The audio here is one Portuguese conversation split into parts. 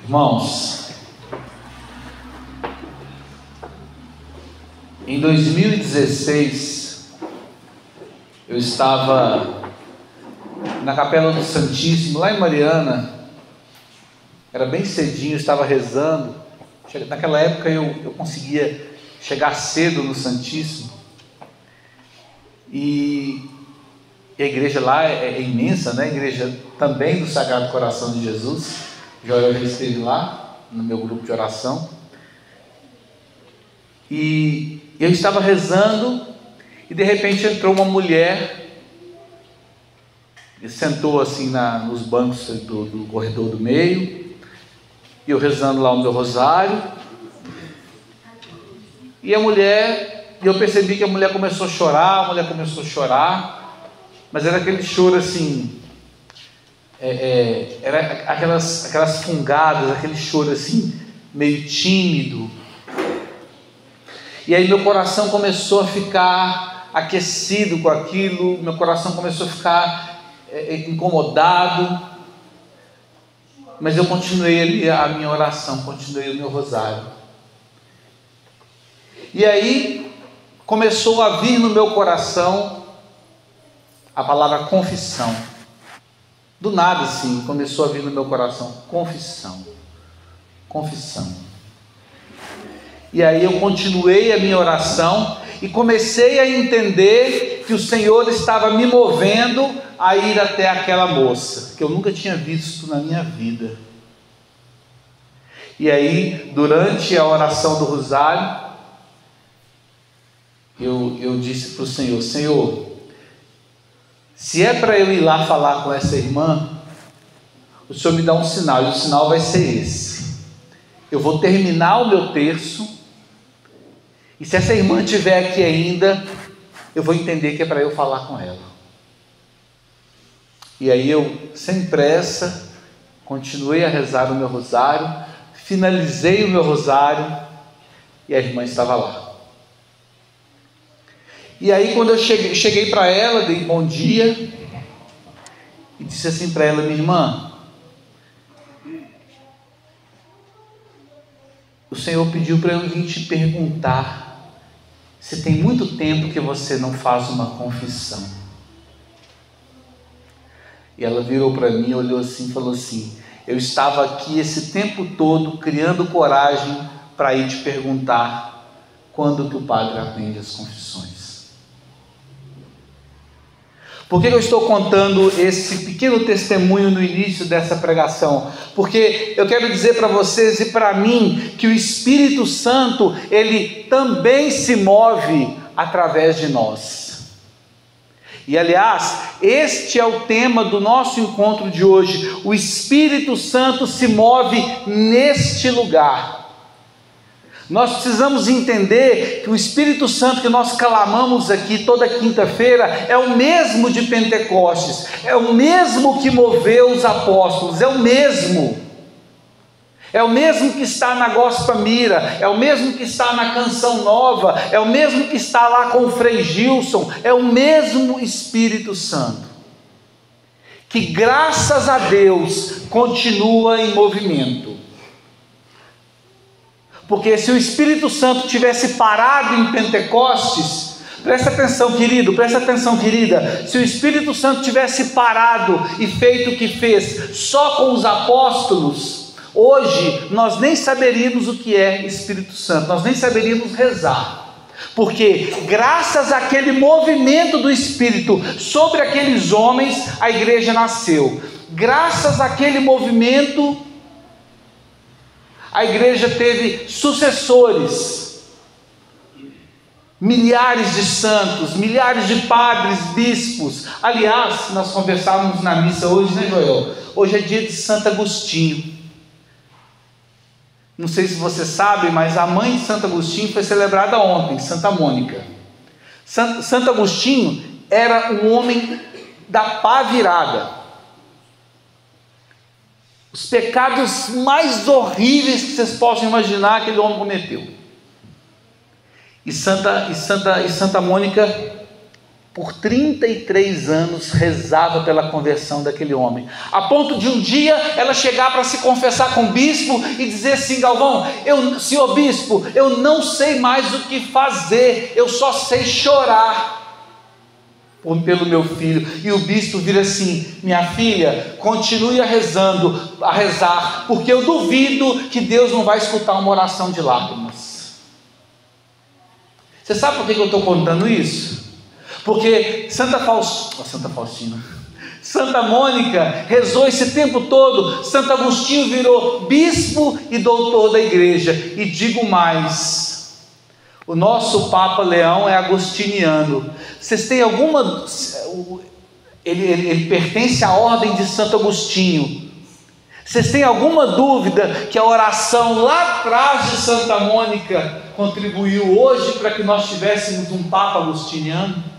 Irmãos, em 2016, eu estava na Capela do Santíssimo, lá em Mariana. Era bem cedinho, eu estava rezando. Naquela época eu conseguia chegar cedo no Santíssimo. E a igreja lá é imensa, né? A igreja também do Sagrado Coração de Jesus. Joel já esteve lá, no meu grupo de oração. E eu estava rezando, e de repente entrou uma mulher, e sentou assim nos bancos do corredor do meio, e eu rezando lá o meu rosário, e eu percebi que a mulher começou a chorar, mas era aquele choro assim, era aquelas fungadas, aquele choro assim, meio tímido. E aí meu coração começou a ficar aquecido com aquilo, meu coração começou a ficar incomodado, mas eu continuei ali a minha oração, continuei o meu rosário. E aí começou a vir no meu coração a palavra confissão. Do nada assim, começou a vir no meu coração, confissão. E aí eu continuei a minha oração e comecei a entender que o Senhor estava me movendo a ir até aquela moça, que eu nunca tinha visto na minha vida. E aí, durante a oração do rosário, eu disse para o Senhor: Senhor, se é para eu ir lá falar com essa irmã, o Senhor me dá um sinal, e o sinal vai ser esse. Eu vou terminar o meu terço, e se essa irmã estiver aqui ainda, eu vou entender que é para eu falar com ela. E aí eu, sem pressa, continuei a rezar o meu rosário, finalizei o meu rosário, e a irmã estava lá. E aí quando eu cheguei para ela, dei bom dia, e disse assim para ela: minha irmã, o Senhor pediu para eu vir te perguntar se tem muito tempo que você não faz uma confissão. E ela virou para mim, olhou assim e falou assim: eu estava aqui esse tempo todo criando coragem para ir te perguntar quando que o padre atende as confissões. Por que eu estou contando esse pequeno testemunho no início dessa pregação? Porque eu quero dizer para vocês e para mim que o Espírito Santo, ele também se move através de nós. E aliás, este é o tema do nosso encontro de hoje. O Espírito Santo se move neste lugar. Nós precisamos entender que o Espírito Santo que nós clamamos aqui toda quinta-feira é o mesmo de Pentecostes, é o mesmo que moveu os apóstolos, é o mesmo que está na Gospel Mira, é o mesmo que está na Canção Nova, é o mesmo que está lá com o Frei Gilson, é o mesmo Espírito Santo, que graças a Deus continua em movimento. Porque se o Espírito Santo tivesse parado em Pentecostes, presta atenção querido, presta atenção querida, se o Espírito Santo tivesse parado e feito o que fez só com os apóstolos, hoje nós nem saberíamos o que é Espírito Santo, nós nem saberíamos rezar. Porque graças àquele movimento do Espírito sobre aqueles homens, a igreja nasceu. Graças àquele movimento, a igreja teve sucessores, milhares de santos, milhares de padres, bispos. Aliás, nós conversávamos na missa hoje, né, Joel? Hoje é dia de Santo Agostinho. Não sei se você sabe, mas a mãe de Santo Agostinho foi celebrada ontem, Santa Mônica. Santo Agostinho era um homem da pá virada. Os pecados mais horríveis que vocês possam imaginar, aquele homem cometeu. E Santa Mônica por 33 anos rezava pela conversão daquele homem, a ponto de um dia ela chegar para se confessar com o bispo e dizer assim: Galvão, senhor bispo, eu não sei mais o que fazer, eu só sei chorar pelo meu filho. E o bispo vira assim: minha filha, continue a rezar, porque eu duvido que Deus não vai escutar uma oração de lágrimas. Você sabe por que eu estou contando isso? Porque Santa Mônica rezou esse tempo todo, Santo Agostinho virou bispo e doutor da igreja. E digo mais, o nosso Papa Leão é agostiniano. Vocês têm alguma... Ele pertence à ordem de Santo Agostinho. Vocês têm alguma dúvida que a oração lá atrás de Santa Mônica contribuiu hoje para que nós tivéssemos um Papa agostiniano?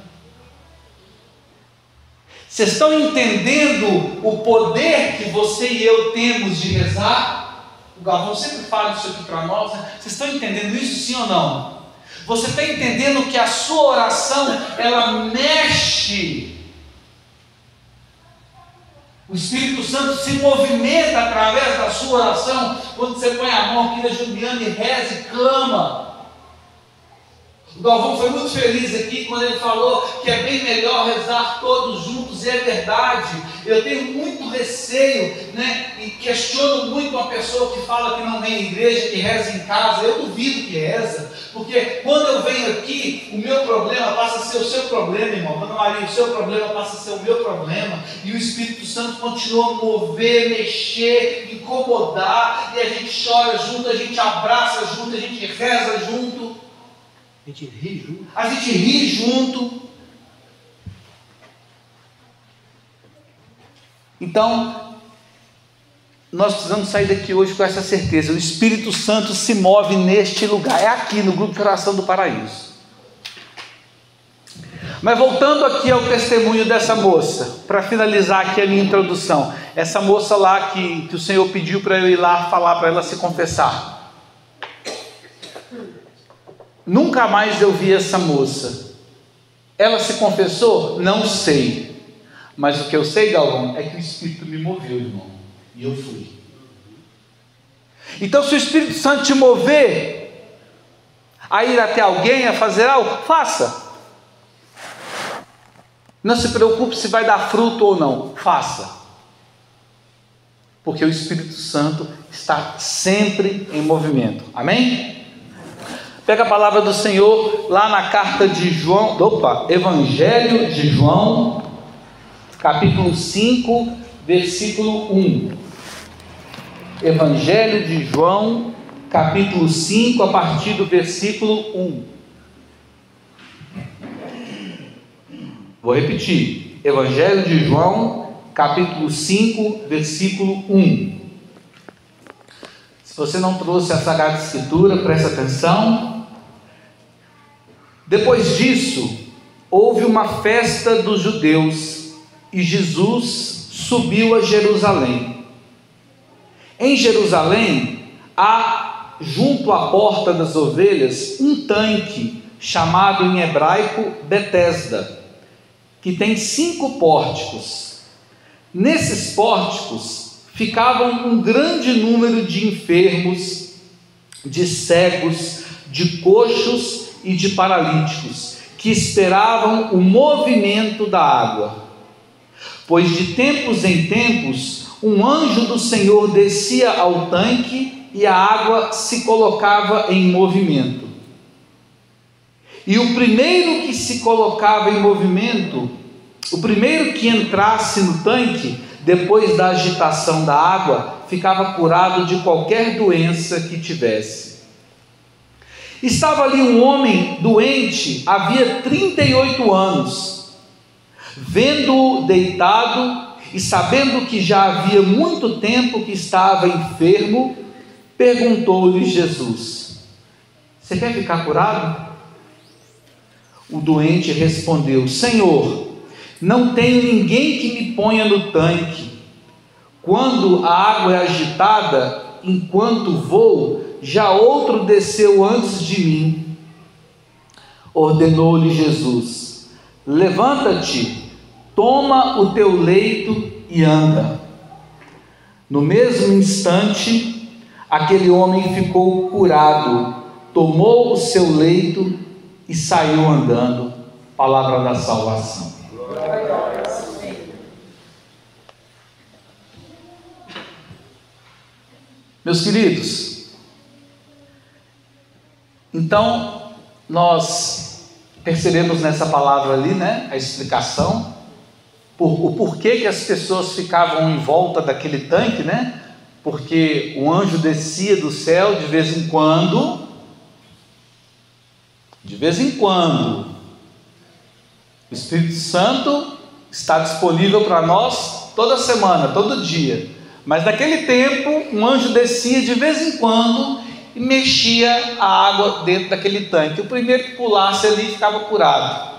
Vocês estão entendendo o poder que você e eu temos de rezar? O Galvão sempre fala isso aqui para nós, né? Vocês estão entendendo isso, sim ou não? Você está entendendo que a sua oração, ela mexe? O Espírito Santo se movimenta através da sua oração, quando você põe a mão aqui na Juliana e reza e clama. O Galvão foi muito feliz aqui quando ele falou que é bem melhor rezar todos juntos, e é verdade. Eu tenho muito receio, né? E questiono muito uma pessoa que fala que não vem à igreja, que reza em casa. Eu duvido que reza, porque quando eu venho aqui, o meu problema passa a ser o seu problema, irmão. Dona Maria, o seu problema passa a ser o meu problema, e o Espírito Santo continua a mover, mexer, incomodar, e a gente chora junto, a gente abraça junto, a gente reza junto. A gente ri junto. Então, nós precisamos sair daqui hoje com essa certeza: o Espírito Santo se move neste lugar, é aqui no grupo de oração do Paraíso. Mas voltando aqui ao testemunho dessa moça, para finalizar aqui a minha introdução, essa moça lá que o Senhor pediu para eu ir lá falar para ela se confessar. Nunca mais eu vi essa moça. Ela se confessou? Não sei. Mas o que eu sei, Galvão, é que o Espírito me moveu, irmão. E eu fui. Então, se o Espírito Santo te mover a ir até alguém, a fazer algo, faça. Não se preocupe se vai dar fruto ou não. Faça. Porque o Espírito Santo está sempre em movimento. Amém? Pega a palavra do Senhor lá na carta de João, Evangelho de João, capítulo 5, versículo 1. Evangelho de João, capítulo 5, a partir do versículo 1. Vou repetir. Evangelho de João, capítulo 5, versículo 1. Se você não trouxe a Sagrada Escritura, presta atenção. Depois disso, houve uma festa dos judeus e Jesus subiu a Jerusalém. Em Jerusalém, há, junto à porta das ovelhas, um tanque, chamado em hebraico Betesda, que tem 5 pórticos. Nesses pórticos ficavam um grande número de enfermos, de cegos, de coxos e de paralíticos, que esperavam o movimento da água. Pois de tempos em tempos, um anjo do Senhor descia ao tanque e a água se colocava em movimento. E o primeiro que se colocava em movimento, o primeiro que entrasse no tanque, depois da agitação da água, ficava curado de qualquer doença que tivesse. Estava ali um homem doente, havia 38 anos. Vendo-o deitado e sabendo que já havia muito tempo que estava enfermo, perguntou-lhe Jesus: você quer ficar curado? O doente respondeu: Senhor, não tenho ninguém que me ponha no tanque. Quando a água é agitada, enquanto vou, já outro desceu antes de mim. Ordenou-lhe Jesus: levanta-te, toma o teu leito e anda. No mesmo instante, aquele homem ficou curado, tomou o seu leito e saiu andando. Palavra da salvação. Meus queridos, então nós percebemos nessa palavra ali, né, a explicação, o porquê que as pessoas ficavam em volta daquele tanque, né? Porque o anjo descia do céu de vez em quando, o Espírito Santo está disponível para nós toda semana, todo dia, mas naquele tempo um anjo descia de vez em quando e mexia a água dentro daquele tanque. O primeiro que pulasse ali ficava curado.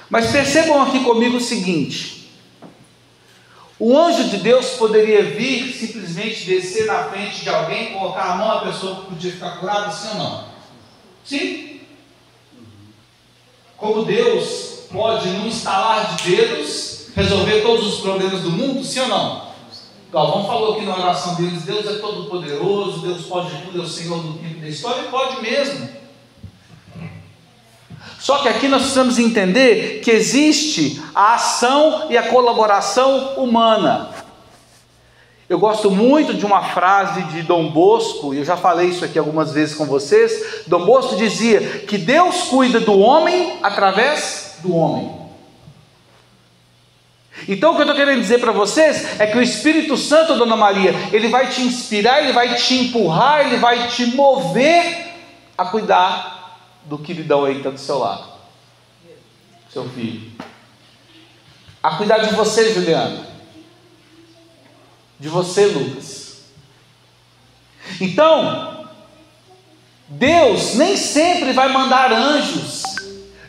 Mas percebam aqui comigo o seguinte: o anjo de Deus poderia vir, simplesmente descer na frente de alguém, colocar a mão, a pessoa podia ficar curada, sim ou não? Sim. Como Deus pode, num estalar de dedos, resolver todos os problemas do mundo, sim ou não? Galvão falou aqui na oração deles: Deus é todo poderoso, Deus pode tudo, é o Senhor do tempo da história, e pode mesmo. Só que aqui nós precisamos entender que existe a ação e a colaboração humana. Eu gosto muito de uma frase de Dom Bosco, e eu já falei isso aqui algumas vezes com vocês. Dom Bosco dizia que Deus cuida do homem através do homem. Então o que eu estou querendo dizer para vocês é que o Espírito Santo, Dona Maria, ele vai te inspirar, ele vai te empurrar, ele vai te mover a cuidar do queridão aí que está do seu lado, seu filho, a cuidar de você, Juliana, de você, Lucas. Então, Deus nem sempre vai mandar anjos.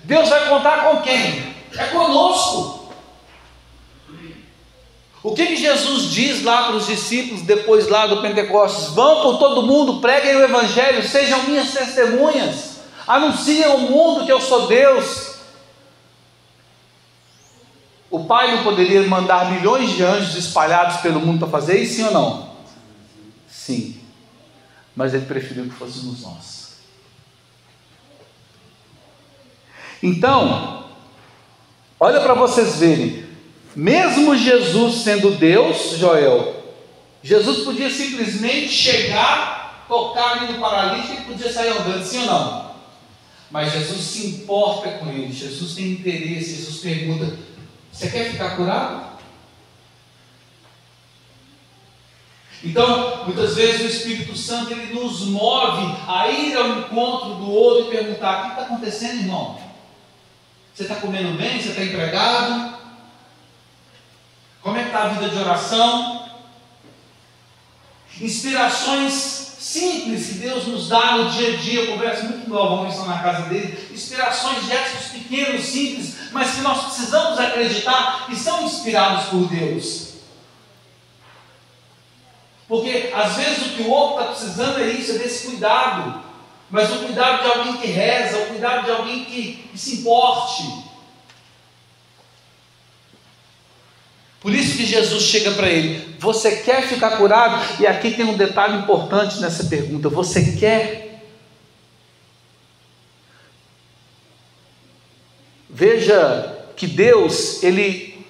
Deus vai contar com quem? É conosco. O que Jesus diz lá para os discípulos depois lá do Pentecostes? Vão por todo mundo, preguem o Evangelho, sejam minhas testemunhas, anunciem ao mundo que eu sou Deus. O Pai não poderia mandar milhões de anjos espalhados pelo mundo para fazer isso, sim ou não? Sim, mas Ele preferiu que fôssemos nós. Então, olha para vocês verem, mesmo Jesus sendo Deus, Joel, Jesus podia simplesmente chegar, tocar ali no paralítico e podia sair andando, sim ou não? Mas Jesus se importa com ele, Jesus tem interesse, Jesus pergunta: você quer ficar curado? Então, muitas vezes o Espírito Santo ele nos move a ir ao encontro do outro e perguntar: o que está acontecendo, irmão? Você está comendo bem? Você está empregado? Como é que está a vida de oração? Inspirações simples que Deus nos dá no dia a dia. Eu converso muito com o Galvão, estão na casa dele. Inspirações, gestos pequenos, simples, mas que nós precisamos acreditar que são inspirados por Deus. Porque às vezes o que o outro está precisando é isso, é desse cuidado. Mas o cuidado de alguém que reza, o cuidado de alguém que se importe. Por isso que Jesus chega para ele: você quer ficar curado? E aqui tem um detalhe importante nessa pergunta: você quer? Veja que Deus, Ele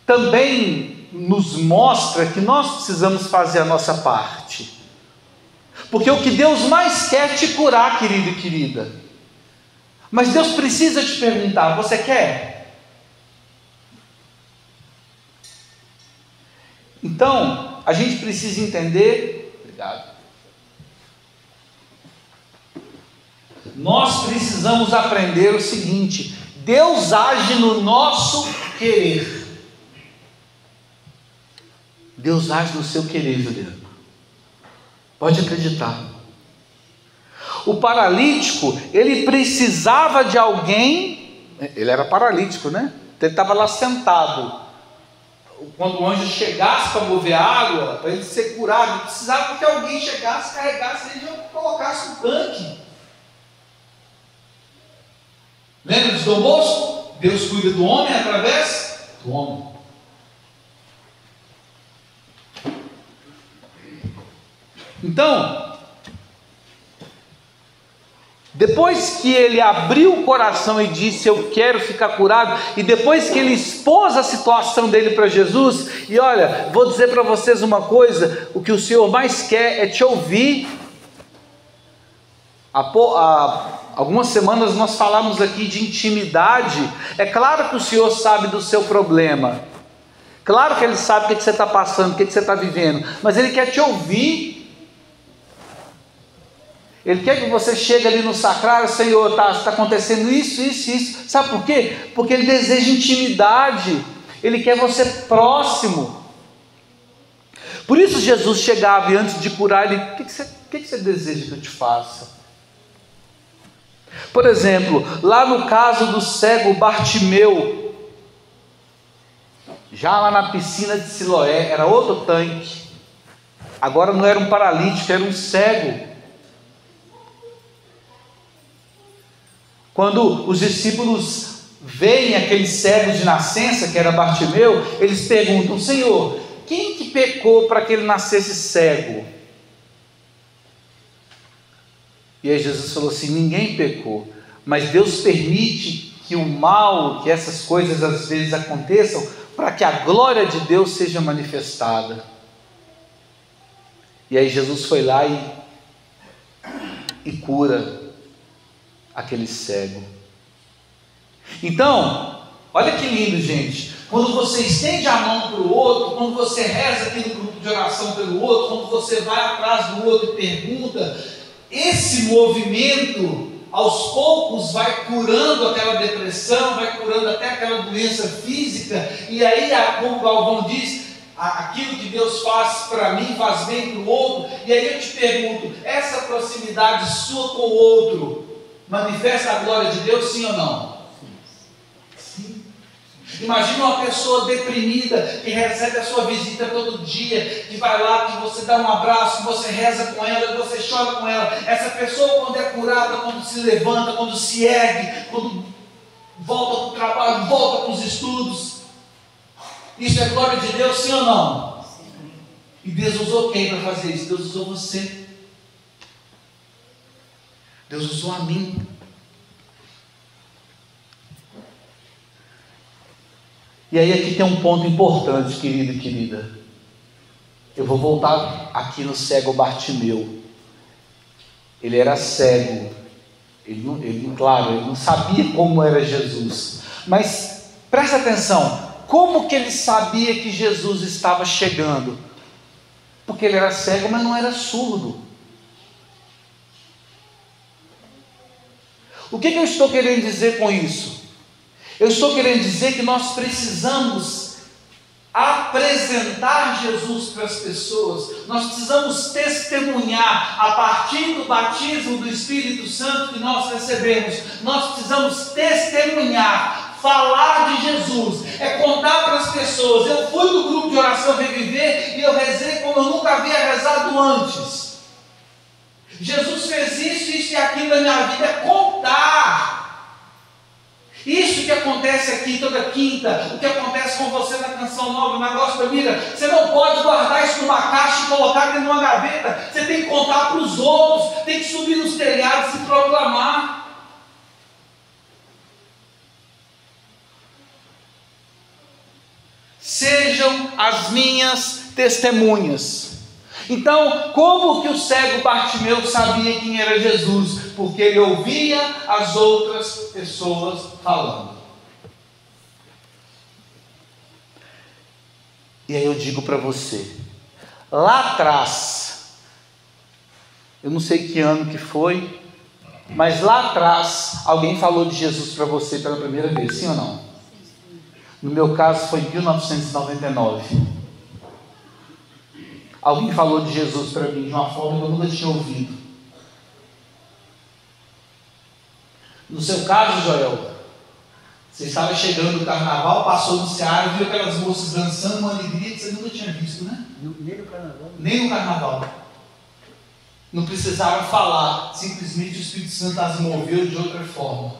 também nos mostra que nós precisamos fazer a nossa parte. Porque o que Deus mais quer é te curar, querido e querida. Mas Deus precisa te perguntar: você quer? Então, a gente precisa entender, obrigado, nós precisamos aprender o seguinte: Deus age no nosso querer. Deus age no seu querer, Juliana. Pode acreditar. O paralítico, ele precisava de alguém, ele era paralítico, né? Então ele estava lá sentado. Quando o anjo chegasse para mover a água, para ele ser curado, ele precisava que alguém chegasse, carregasse ele e colocasse no tanque. Lembra de Dom Bosco? Deus cuida do homem através do homem. Então, depois que ele abriu o coração e disse, eu quero ficar curado, e depois que ele expôs a situação dele para Jesus, e olha, vou dizer para vocês uma coisa, o que o Senhor mais quer é te ouvir. Há algumas semanas nós falamos aqui de intimidade. É claro que o Senhor sabe do seu problema, claro que Ele sabe o que você está passando, o que você está vivendo, mas Ele quer te ouvir. Ele quer que você chegue ali no sacrário, Senhor, está acontecendo isso. Sabe por quê? Porque Ele deseja intimidade, Ele quer você próximo. Por isso Jesus chegava e antes de curar, Ele, o que você deseja que eu te faça? Por exemplo, lá no caso do cego Bartimeu, já lá na piscina de Siloé, era outro tanque, agora não era um paralítico, era um cego. Quando os discípulos veem aquele cego de nascença, que era Bartimeu, eles perguntam, Senhor, quem que pecou para que ele nascesse cego? E aí Jesus falou assim, ninguém pecou, mas Deus permite que o mal, que essas coisas às vezes aconteçam, para que a glória de Deus seja manifestada. E aí Jesus foi lá e cura aquele cego. Então, olha que lindo, gente, quando você estende a mão para o outro, quando você reza aqui no grupo de oração pelo outro, quando você vai atrás do outro e pergunta, esse movimento aos poucos vai curando aquela depressão, vai curando até aquela doença física, e aí, como o Galvão diz, aquilo que Deus faz para mim faz bem para o outro. E aí eu te pergunto, essa proximidade sua com o outro manifesta a glória de Deus, sim ou não? Sim. Imagina uma pessoa deprimida que recebe a sua visita todo dia, que vai lá, que você dá um abraço, que você reza com ela, que você chora com ela. Essa pessoa, quando é curada, quando se levanta, quando se ergue, quando volta para o trabalho, volta para os estudos, isso é glória de Deus, sim ou não? Sim. E Deus usou quem para fazer isso? Deus usou você. Deus usou a mim. E aí aqui tem um ponto importante, querido e querida. Eu vou voltar aqui no cego Bartimeu. Ele era cego. Ele não sabia como era Jesus. Mas presta atenção. Como que ele sabia que Jesus estava chegando? Porque ele era cego, mas não era surdo. O que eu estou querendo dizer com isso? Eu estou querendo dizer que nós precisamos apresentar Jesus para as pessoas. Nós precisamos testemunhar a partir do batismo do Espírito Santo que nós recebemos. Nós precisamos testemunhar, falar de Jesus, é contar para as pessoas. Eu fui do grupo de oração Reviver e eu rezei como eu nunca havia rezado antes. Jesus fez isso e aquilo na minha vida, é contar. Isso que acontece aqui toda quinta, o que acontece com você na Canção Nova, na Gospel Mira, você não pode guardar isso numa caixa e colocar dentro de uma gaveta. Você tem que contar para os outros, tem que subir nos telhados e proclamar. Sejam as minhas testemunhas. Então, como que o cego Bartimeu sabia quem era Jesus? Porque ele ouvia as outras pessoas falando. E aí eu digo para você, lá atrás, eu não sei que ano que foi, mas lá atrás, alguém falou de Jesus para você pela primeira vez, sim ou não? No meu caso foi em 1999. Alguém falou de Jesus para mim de uma forma que eu nunca tinha ouvido. No seu caso, Joel, você estava chegando no carnaval, passou no Ceará, viu aquelas moças dançando, uma alegria que você nunca tinha visto, né? Nem no carnaval. Nem no carnaval. Não precisaram falar, simplesmente o Espírito Santo as moveu de outra forma.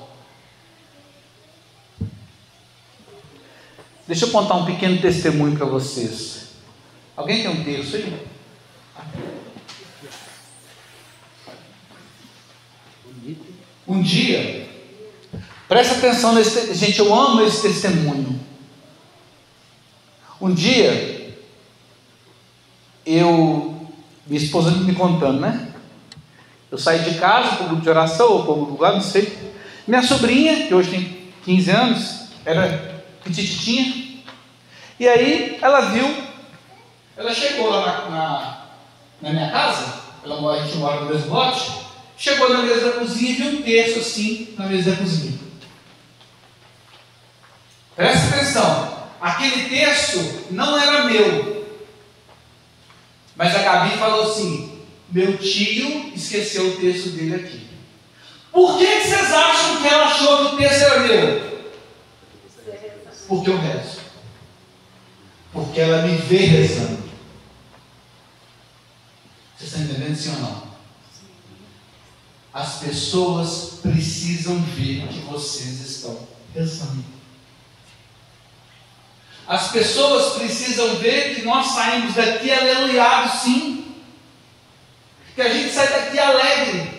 Deixa eu contar um pequeno testemunho para vocês. Alguém tem um texto aí? Um dia, presta atenção nesse, gente, eu amo esse testemunho. Um dia, minha esposa me contando, né? Eu saí de casa para o grupo de oração, ou para algum lugar, não sei. Minha sobrinha, que hoje tem 15 anos, era petititinha. E aí, ela chegou lá na minha casa, a gente mora no mesmo lote. Chegou na mesa da cozinha e viu um texto assim na mesa da cozinha. Presta atenção, aquele texto não era meu. Mas a Gabi falou assim: meu tio esqueceu o texto dele aqui. Por que vocês acham que ela achou que o texto era meu? Porque eu rezo. Porque ela me vê rezando. Vocês estão entendendo, sim ou não? As pessoas precisam ver que vocês estão rezando. As pessoas precisam ver que nós saímos daqui aleluiados, sim. Que a gente sai daqui alegre.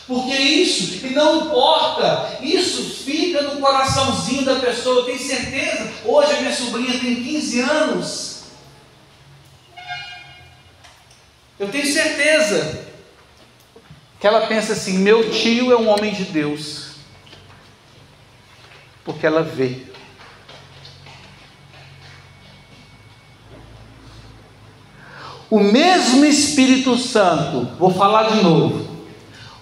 Porque isso, e não importa, isso fica no coraçãozinho da pessoa. Eu tenho certeza, hoje a minha sobrinha tem 15 anos. Eu tenho certeza que ela pensa assim: meu tio é um homem de Deus. Porque ela vê. O mesmo Espírito Santo, vou falar de novo.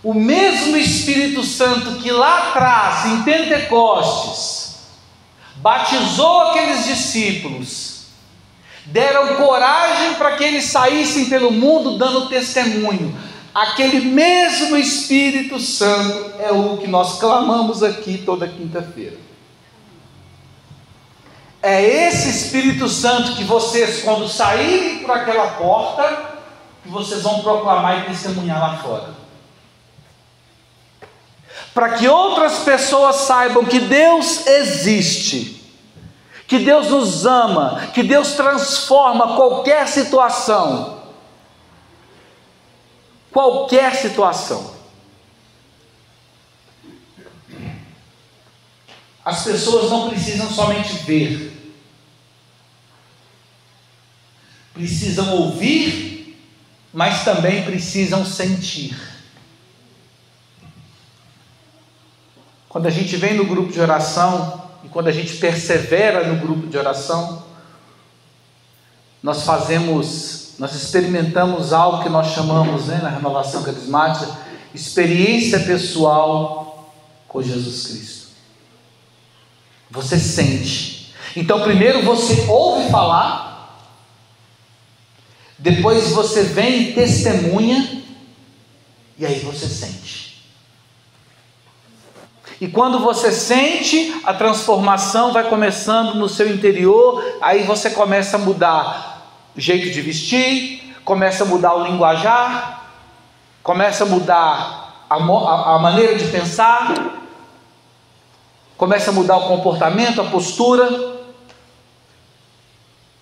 O mesmo Espírito Santo que lá atrás, em Pentecostes, batizou aqueles discípulos, deram coragem para que eles saíssem pelo mundo dando testemunho. Aquele mesmo Espírito Santo é o que nós clamamos aqui toda quinta-feira. É esse Espírito Santo que vocês, quando saírem por aquela porta, que vocês vão proclamar e testemunhar lá fora. Para que outras pessoas saibam que Deus existe, que Deus nos ama, que Deus transforma qualquer situação. Qualquer situação. As pessoas não precisam somente ver, precisam ouvir, mas também precisam sentir. Quando a gente vem no grupo de oração, e quando a gente persevera no grupo de oração, nós experimentamos algo que nós chamamos, na renovação carismática, experiência pessoal com Jesus Cristo. Você sente. Então primeiro você ouve falar, depois você vem e testemunha, e aí você sente. E quando você sente, a transformação vai começando no seu interior, aí você começa a mudar o jeito de vestir, começa a mudar o linguajar, começa a mudar a maneira de pensar, começa a mudar o comportamento, a postura,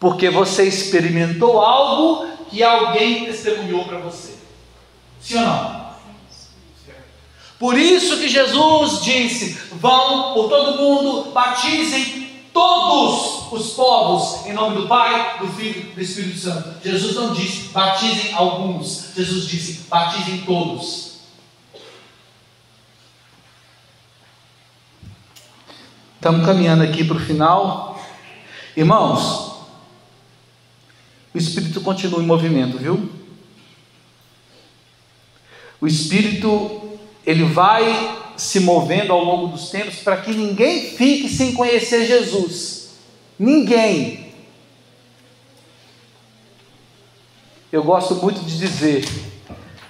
porque você experimentou algo que alguém testemunhou para você. Sim ou não? Por isso que Jesus disse: vão por todo mundo, batizem todos os povos, em nome do Pai, do Filho e do Espírito Santo. Jesus não disse batizem alguns, Jesus disse batizem todos. Estamos caminhando aqui para o final. Irmãos, o Espírito continua em movimento, viu? O Espírito, ele vai se movendo ao longo dos tempos para que ninguém fique sem conhecer Jesus. Ninguém. Eu gosto muito de dizer,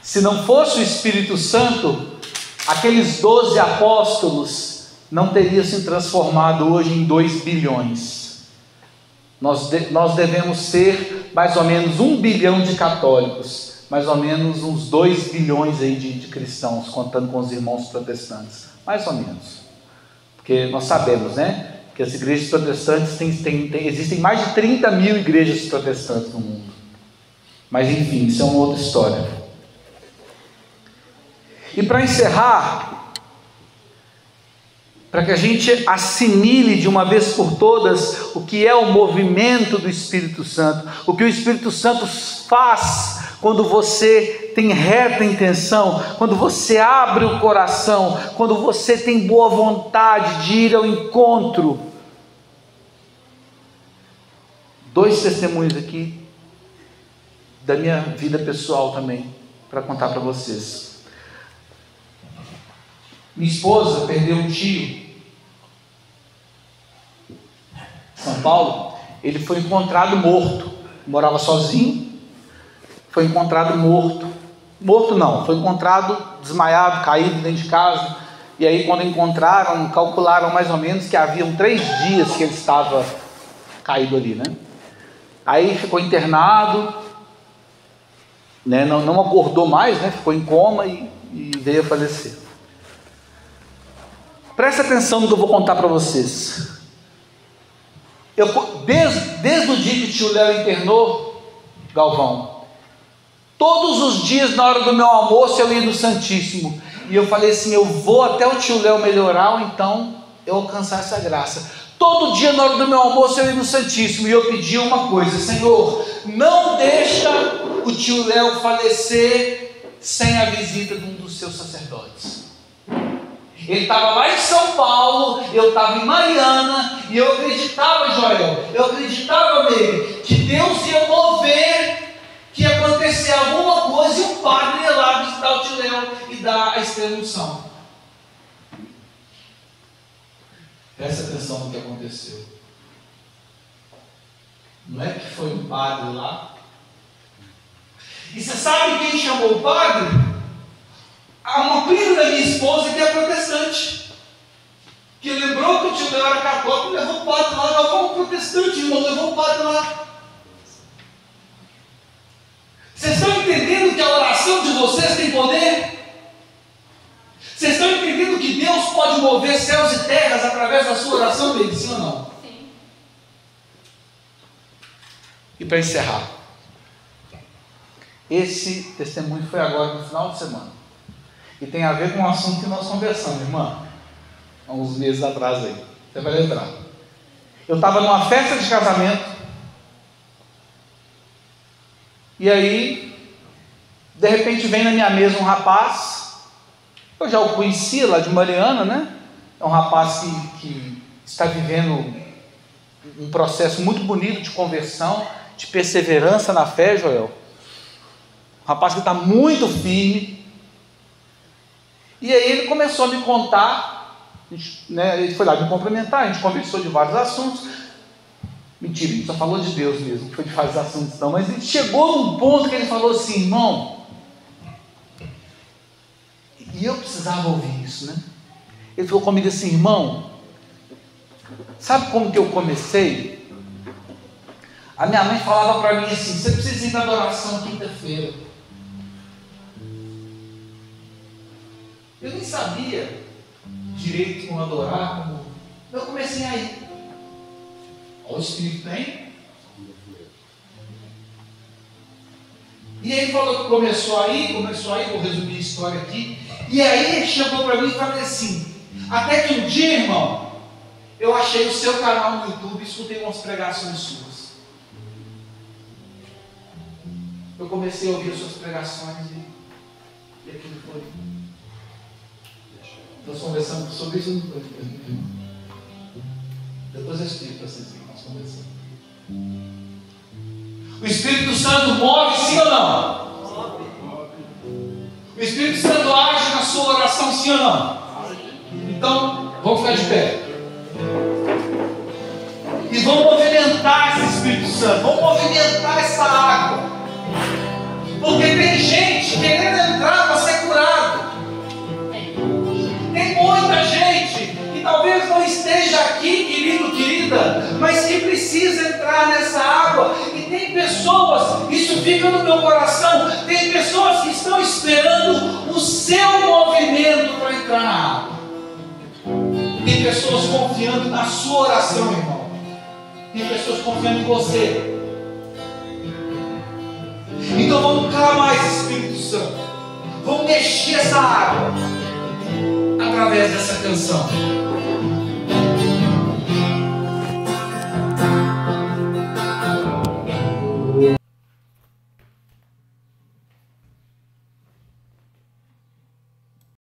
se não fosse o Espírito Santo, aqueles 12 apóstolos não teriam se transformado hoje em 2 bilhões. Nós devemos ser mais ou menos 1 bilhão de católicos, mais ou menos uns 2 bilhões aí de cristãos, contando com os irmãos protestantes, mais ou menos, Porque nós sabemos, né? Que as igrejas protestantes existem mais de 30 mil igrejas protestantes no mundo. Mas enfim, isso é uma outra história. E para encerrar, para que a gente assimile de uma vez por todas o que é o movimento do Espírito Santo, o que o Espírito Santo faz quando você tem reta intenção, quando você abre o coração, quando você tem boa vontade de ir ao encontro. 2 testemunhos aqui da minha vida pessoal também, para contar para vocês. Minha esposa perdeu um tio em São Paulo. Ele foi encontrado morto, morava sozinho, foi encontrado morto. Morto não, foi encontrado desmaiado, caído dentro de casa. E aí quando encontraram, calcularam mais ou menos que haviam 3 dias que ele estava caído ali, né? Aí ficou internado, né? Não acordou mais, né? Ficou em coma e veio a falecer. Presta atenção no que eu vou contar para vocês. Desde o dia que o tio Léo internou, Galvão, todos os dias na hora do meu almoço eu ia no Santíssimo. E eu falei assim, eu vou até o tio Léo melhorar, ou então eu alcançar essa graça. Todo dia na hora do meu almoço eu ia no Santíssimo e eu pedia uma coisa: Senhor, não deixa o tio Léo falecer sem a visita de um dos seus sacerdotes. Ele estava lá em São Paulo, eu estava em Mariana, e eu acreditava, Joel, eu acreditava nele, que Deus ia mover, que ia acontecer alguma coisa, e o padre ia lá visitar o tio Léo e dar a extrema-unção. Presta atenção no que aconteceu. Não é que foi um padre lá? E você sabe quem chamou o padre? Uma prima da minha esposa que é protestante, que lembrou que o tio Léo era católico e levou o padre lá. Nós fomos protestantes, irmão, levou o padre lá. Vocês estão entendendo que a oração de vocês tem poder? Vocês estão entendendo que Deus pode mover céus e terras através da sua oração, baby? Sim ou não? Sim. E para encerrar, esse testemunho foi agora no final de semana. E tem a ver com o assunto que nós conversamos, irmã, há uns meses atrás aí. Você vai lembrar. Eu estava numa festa de casamento. E aí, de repente vem na minha mesa um rapaz. Eu já o conhecia lá de Mariana, né? É um rapaz que está vivendo um processo muito bonito de conversão, de perseverança na fé, Joel. Um rapaz que está muito firme. E aí ele começou a me contar, né, ele foi lá me cumprimentar, a gente conversou de vários assuntos. Mentira, a gente só falou de Deus mesmo, não foi de vários assuntos não, mas ele chegou num ponto que ele falou assim, irmão, e eu precisava ouvir isso, né? Ele falou comigo assim, irmão, sabe como que eu comecei? A minha mãe falava para mim assim, você precisa ir na adoração quinta-feira. Eu nem sabia direito como adorar, como... Eu comecei a ir. Olha o Espírito tem. E aí ele falou que começou a ir, vou resumir a história aqui. E aí ele chegou para mim e falou assim, até que um dia, irmão, eu achei o seu canal no YouTube e escutei umas pregações suas. Eu comecei a ouvir as suas pregações e aquilo foi... Nós conversamos sobre isso. Depois eu explico para vocês o que nós conversamos. O Espírito Santo move, sim ou não? O Espírito Santo age na sua oração, sim ou não? Então, vamos ficar de pé. E vamos movimentar esse Espírito Santo. Vamos movimentar essa água. Porque tem gente querendo entrar para ser curado. Tem muita gente que talvez não esteja aqui, querido, querida, mas que precisa entrar nessa água. E tem pessoas, isso fica no meu coração, tem pessoas que estão esperando o seu movimento para entrar na água. Tem pessoas confiando na sua oração, irmão. Tem pessoas confiando em você. Então vamos clamar esse Espírito Santo. Vamos mexer essa água através dessa canção.